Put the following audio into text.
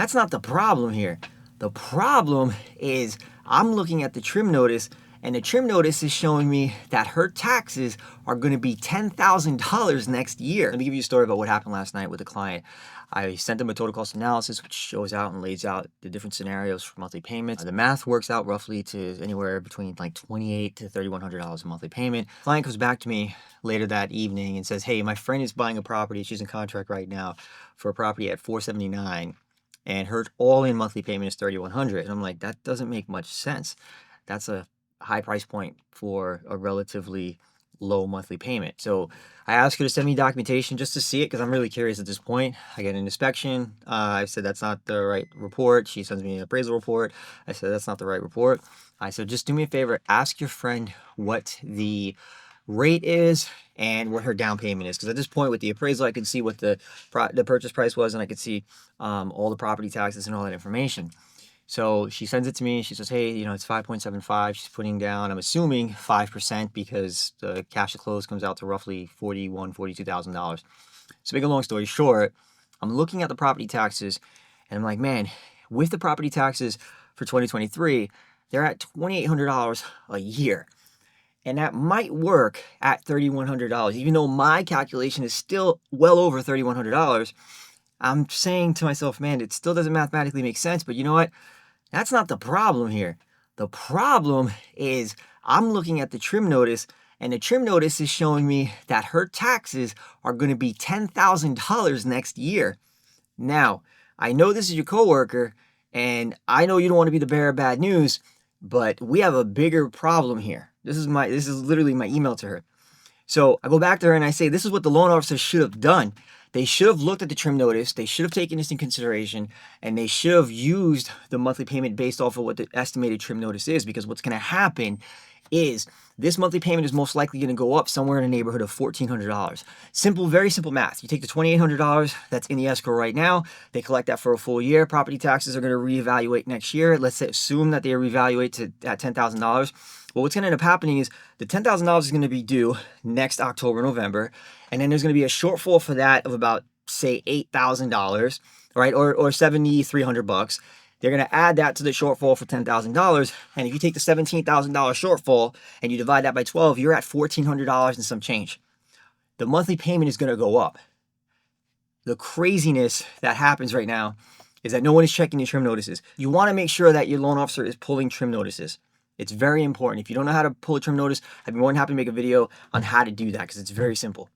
That's not the problem here. The problem is I'm looking at the trim notice, and the trim notice is showing me that her taxes are going to be $10,000 next year. Let me give you a story about what happened last night with a client. I sent them a total cost analysis, which shows out and lays out the different scenarios for monthly payments. The math works out roughly to anywhere between like $2,800 to $3,100 a monthly payment. Client comes back to me later that evening and says, "Hey, my friend is buying a property. She's in contract right now for a property at $479. And her all-in monthly payment is $3,100. And I'm like, that doesn't make much sense. That's a high price point for a relatively low monthly payment. So I asked her to send me documentation just to see it because I'm really curious at this point. I get an inspection. I said, that's not the right report. She sends me an appraisal report. I said, that's not the right report. I said, just do me a favor, ask your friend what the rate is and what her down payment is, because at this point with the appraisal I could see what the purchase price was, and I could see all the property taxes and all that information. So she sends it to me. She says, hey, it's 5.75. She's putting down, I'm assuming 5%, because the cash to close comes out to roughly $42,000. So make a long story short, I'm looking at the property taxes and I'm like, man, with the property taxes for 2023, they're at $2,800 a year. And that might work at $3,100. Even though my calculation is still well over $3,100, I'm saying to myself, man, it still doesn't mathematically make sense. But you know what? That's not the problem here. The problem is I'm looking at the trim notice, and the trim notice is showing me that her taxes are going to be $10,000 next year. Now, I know this is your coworker, and I know you don't want to be the bearer of bad news, but we have a bigger problem here. This is literally my email to her. So I go back to her and I say, this is what the loan officer should have done. They should have looked at the trim notice. They should have taken this in consideration, and they should have used the monthly payment based off of what the estimated trim notice is, because what's going to happen is this monthly payment is most likely going to go up somewhere in the neighborhood of $1,400. Simple, very simple math. You take the $2,800 that's in the escrow right now, they collect that for a full year. Property taxes are going to reevaluate next year. Let's assume that they reevaluate at $10,000. Well, what's going to end up happening is the $10,000 is going to be due next October, November, and then there's going to be a shortfall for that of about, say, $8,000, right, or $7,300. They're going to add that to the shortfall for $10,000, and if you take the $17,000 shortfall and you divide that by 12, you're at $1,400 and some change. The monthly payment is going to go up. The craziness that happens right now is that no one is checking your trim notices. You want to make sure that your loan officer is pulling trim notices. It's very important. If you don't know how to pull a trim notice, I'd be more than happy to make a video on how to do that, because it's very simple.